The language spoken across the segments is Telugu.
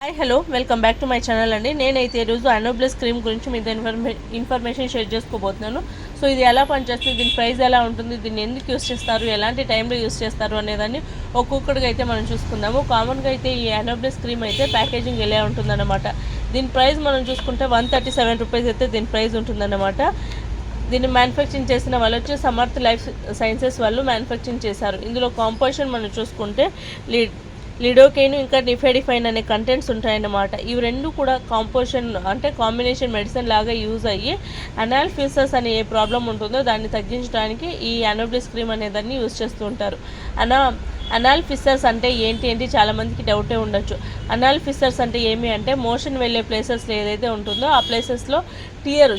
Hi hello welcome back to my channel అండి. నేనైతే ఈరోజు అనోబ్లెస్ క్రీమ్ గురించి మీతో ఇన్ఫర్మేషన్ షేర్ చేసుకోబోతున్నాను. సో ఇది ఎలా పనిచేస్తుంది, దీని ప్రైస్ ఎలా ఉంటుంది, దీన్ని ఎందుకు యూస్ చేస్తారు, ఎలాంటి టైంలో యూస్ చేస్తారు అనేదాన్ని ఒక్కొక్కటిగా అయితే మనం చూసుకుందాము. కామన్గా అయితే ఈ అనోబ్లెస్ క్రీమ్ అయితే ప్యాకేజింగ్ ఎలా ఉంటుందన్నమాట. దీని ప్రైస్ మనం చూసుకుంటే 137 రూపీస్ అయితే దీని ప్రైస్ ఉంటుందన్నమాట. దీన్ని మ్యానుఫ్యాక్చరింగ్ చేసిన వాళ్ళు వచ్చి సమర్థ్ లైఫ్ సైన్సెస్ వాళ్ళు మ్యానుఫ్యాక్చరింగ్ చేశారు. ఇందులో కాంపోజిషన్ మనం చూసుకుంటే లిడోకేన్ ఇంకా నిఫెడిఫైన్ అనే కంటెంట్స్ ఉంటాయన్నమాట. ఇవి రెండు కూడా కాంపోజిషన్ అంటే కాంబినేషన్ మెడిసిన్ లాగా యూజ్ అయ్యి అనాల్ ఫిల్సర్స్ అనే ఏ ప్రాబ్లం ఉంటుందో దాన్ని తగ్గించడానికి ఈ అనోబ్లిస్ క్రీమ్ అనేదాన్ని యూజ్ చేస్తూ ఉంటారు. అనాల్ ఫిస్సర్స్ అంటే ఏంటి చాలామందికి డౌటే ఉండొచ్చు. అనాల్ ఫిస్సర్స్ అంటే ఏమి అంటే మోషన్ వెళ్ళే ప్లేసెస్లో ఏదైతే ఉంటుందో ఆ ప్లేసెస్లో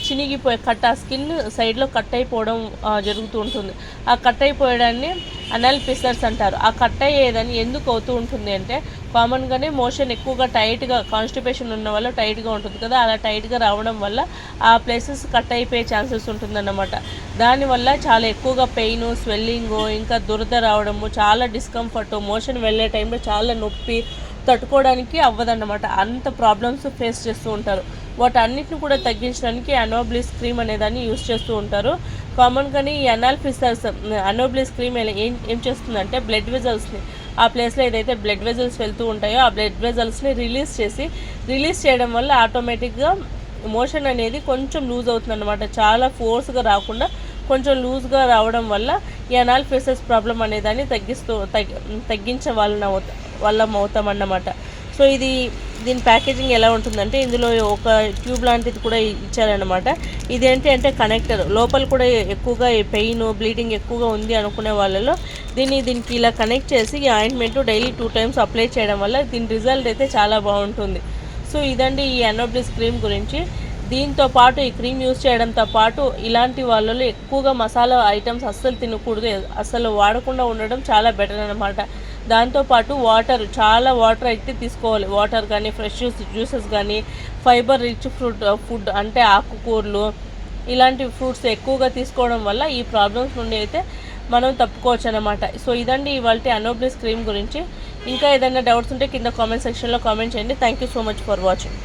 చినిగిపోయే ఆ స్కిన్ సైడ్లో కట్ అయిపోవడం జరుగుతూ ఉంటుంది. ఆ కట్ అయిపోయడాన్ని అనాల్ ఫిస్సర్స్ అంటారు. ఆ కట్ అయ్యేదని ఎందుకు అవుతూ ఉంటుంది అంటే కామన్గానే మోషన్ ఎక్కువగా టైట్గా కాన్స్టిపేషన్ ఉన్న వల్ల టైట్గా ఉంటుంది కదా, అలా టైట్గా రావడం వల్ల ఆ ప్లేసెస్ కట్ అయిపోయే ఛాన్సెస్ ఉంటుందన్నమాట. దానివల్ల చాలా ఎక్కువగా పెయిన్, స్వెల్లింగ్, ఇంకా దురద రావడము, చాలా డిస్కంఫర్ట్, మోషన్ వెళ్ళే టైంలో చాలా నొప్పి, తట్టుకోవడానికి అవ్వదన్నమాట. అంత ప్రాబ్లమ్స్ ఫేస్ చేస్తూ ఉంటారు. వాటన్నిటిని కూడా తగ్గించడానికి అనోబ్లిస్ క్రీమ్ అనేదాన్ని యూస్ చేస్తూ ఉంటారు. కామన్గానే ఈ అనోబ్లిస్ క్రీమ్ ఏం చేస్తుందంటే బ్లడ్ వెజల్స్ని ఆ ప్లేస్లో ఏదైతే బ్లడ్ వెజల్స్ వెళ్తూ ఉంటాయో ఆ బ్లడ్ వెజల్స్ని రిలీజ్ చేయడం వల్ల ఆటోమేటిక్గా మోషన్ అనేది కొంచెం లూజ్ అవుతుంది అన్నమాట. చాలా ఫోర్స్గా రాకుండా కొంచెం లూజ్గా రావడం వల్ల ఈ అనాల్ ఫిస్సర్స్ ప్రాబ్లం అనేదాన్ని తగ్గించే వాళ్ళం అవుతామన్నమాట. సో దీని ప్యాకేజింగ్ ఎలా ఉంటుందంటే ఇందులో ఒక ట్యూబ్ లాంటిది కూడా ఇచ్చారనమాట. ఇదేంటి అంటే కనెక్టర్ లోపల కూడా ఎక్కువగా పెయిన్, బ్లీడింగ్ ఎక్కువగా ఉంది అనుకునే వాళ్ళలో దీనికి ఇలా కనెక్ట్ చేసి ఈ ఆయింట్మెంట్ డైలీ 2 times అప్లై చేయడం వల్ల దీని రిజల్ట్ అయితే చాలా బాగుంటుంది. సో ఇదండి ఈ అనోబ్లిస్ క్రీమ్ గురించి. దీంతో పాటు ఈ క్రీమ్ యూజ్ చేయడంతో పాటు ఇలాంటి వాళ్ళలో ఎక్కువగా మసాలా ఐటమ్స్ అస్సలు తినకూడదు, అస్సలు వాడకుండా ఉండడం చాలా బెటర్ అనమాట. దాంతోపాటు చాలా వాటర్ అయితే తీసుకోవాలి. వాటర్ కానీ, ఫ్రెష్ జ్యూసెస్ కానీ, ఫైబర్ రిచ్ ఫుడ్ అంటే ఆకుకూరలు, ఇలాంటి ఫ్రూట్స్ ఎక్కువగా తీసుకోవడం వల్ల ఈ ప్రాబ్లమ్స్ నుండి అయితే మనం తప్పుకోవచ్చు అనమాట. సో ఇదండి ఇవాళ అనోబ్లిస్ క్రీమ్ గురించి. ఇంకా ఏదైనా డౌట్స్ ఉంటే కింద కామెంట్ సెక్షన్లో కామెంట్ చేయండి. Thank you so much for watching.